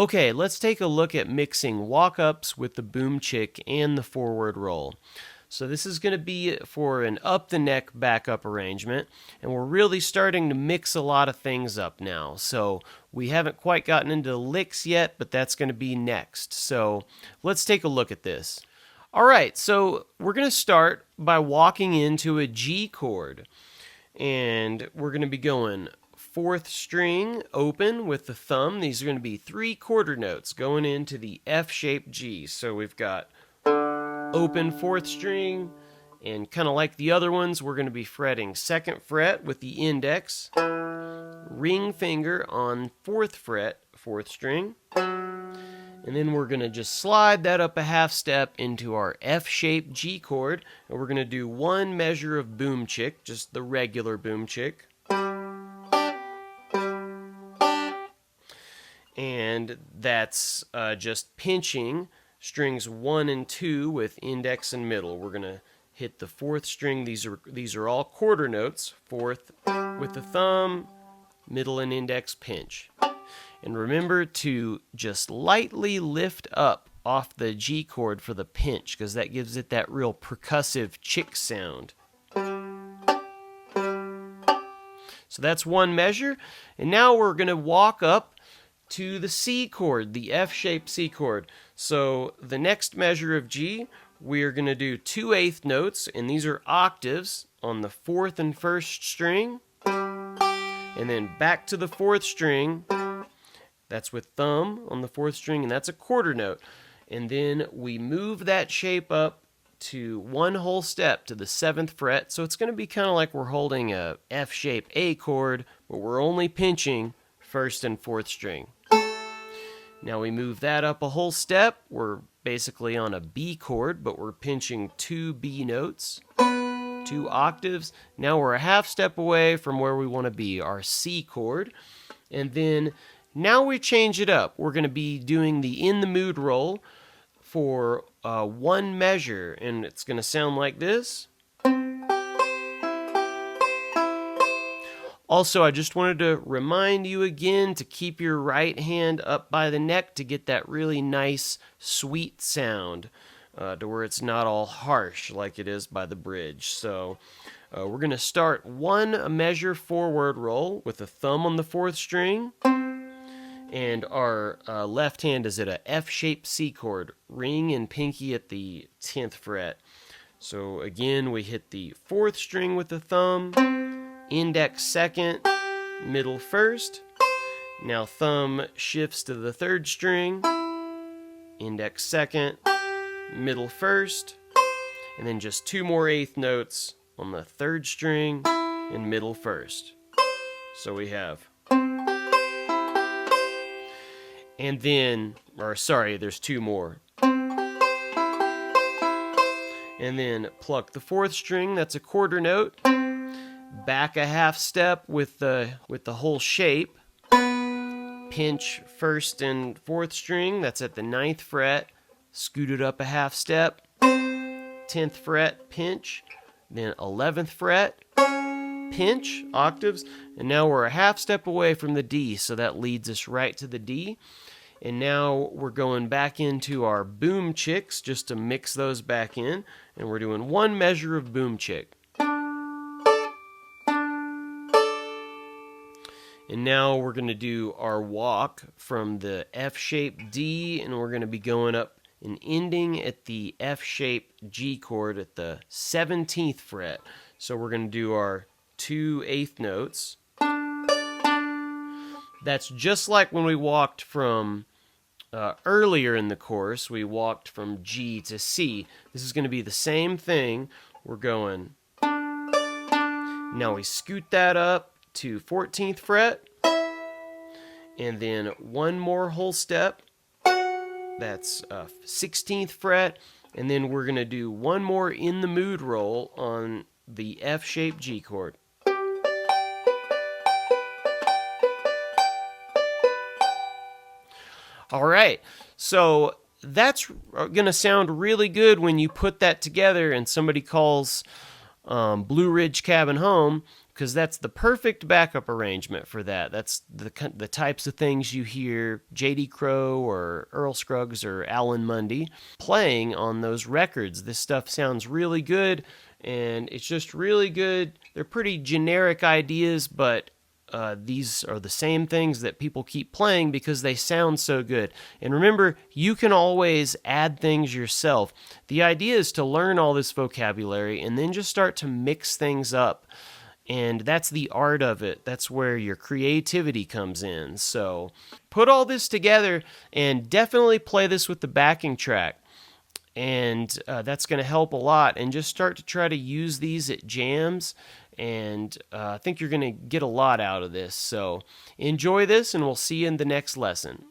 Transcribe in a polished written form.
Okay, let's take a look at mixing walkups with the boom chick and the forward roll. So this is going to be for an up the neck backup arrangement, and we're really starting to mix a lot of things up now. So we haven't quite gotten into the licks yet, but that's going to be next. So let's take a look at this. All right, so we're going to start by walking into a G chord, and we're going to be going fourth string open with the thumb. These are going to be 3 quarter notes going into the F-shaped G. So we've got open fourth string, and kind of like the other ones, we're going to be fretting 2nd fret with the index, ring finger on 4th fret, 4th string, and then we're going to just slide that up a half step into our F-shaped G chord, and we're going to do 1 measure of boom chick, just the regular boom chick. And that's just pinching strings 1 and 2 with index and middle. We're going to hit the 4th string. These are all quarter notes. 4th with the thumb, middle and index pinch. And remember to just lightly lift up off the G chord for the pinch, because that gives it that real percussive chick sound. So that's 1 measure. And now we're going to walk up to the C chord, the F-shaped C chord. So the next measure of G, we are going to do 2 eighth notes, and these are octaves on the 4th and 1st string, and then back to the 4th string. That's with thumb on the 4th string, and that's a quarter note. And then we move that shape up to 1 whole step to the 7th fret. So it's going to be kind of like we're holding a F-shaped A chord, but we're only pinching 1st and 4th string. Now we move that up a whole step. We're basically on a B chord, but we're pinching 2 B notes, 2 octaves. Now we're a half step away from where we want to be, our C chord. And then now we change it up. We're going to be doing the in the mood roll for 1 measure, and it's going to sound like this. Also, I just wanted to remind you again to keep your right hand up by the neck to get that really nice, sweet sound, to where it's not all harsh like it is by the bridge. So we're going to start 1 measure forward roll with the thumb on the 4th string, and our left hand is at a F-shaped C chord, ring and pinky at the 10th fret. So again, we hit the 4th string with the thumb, index 2nd, middle 1st. Now thumb shifts to the 3rd string, index 2nd, middle 1st, and then just 2 more eighth notes on the 3rd string and middle 1st. So we have, and then, there's 2 more. And then pluck the 4th string, that's a quarter note. Back a half step with the whole shape. Pinch 1st and 4th string, that's at the 9th fret. Scoot it up a half step. 10th fret, pinch. Then 11th fret, pinch, octaves. And now we're a half step away from the D, so that leads us right to the D. And now we're going back into our boom chicks just to mix those back in. And we're doing 1 measure of boom chick. And now we're going to do our walk from the F-shaped D, and we're going to be going up and ending at the F-shaped G chord at the 17th fret. So we're going to do our 2 eighth notes. That's just like when we walked from earlier in the course, we walked from G to C. This is going to be the same thing. We're going, now we scoot that up to 14th fret, and then 1 more whole step, that's 16th fret, and then we're going to do 1 more in the mood roll on the F-shaped G chord. All right, so that's going to sound really good when you put that together and somebody calls Blue Ridge Cabin home because that's the perfect backup arrangement for that. That's the types of things you hear J.D. Crowe or Earl Scruggs or Alan Mundy playing on those records. This stuff sounds really good, and it's just really good. They're pretty generic ideas, but these are the same things that people keep playing because they sound so good. And remember, you can always add things yourself. The idea is to learn all this vocabulary and then just start to mix things up. And that's the art of it. That's where your creativity comes in. So put all this together and definitely play this with the backing track. And that's going to help a lot. And just start to try to use these at jams. And I think you're going to get a lot out of this. So enjoy this, and we'll see you in the next lesson.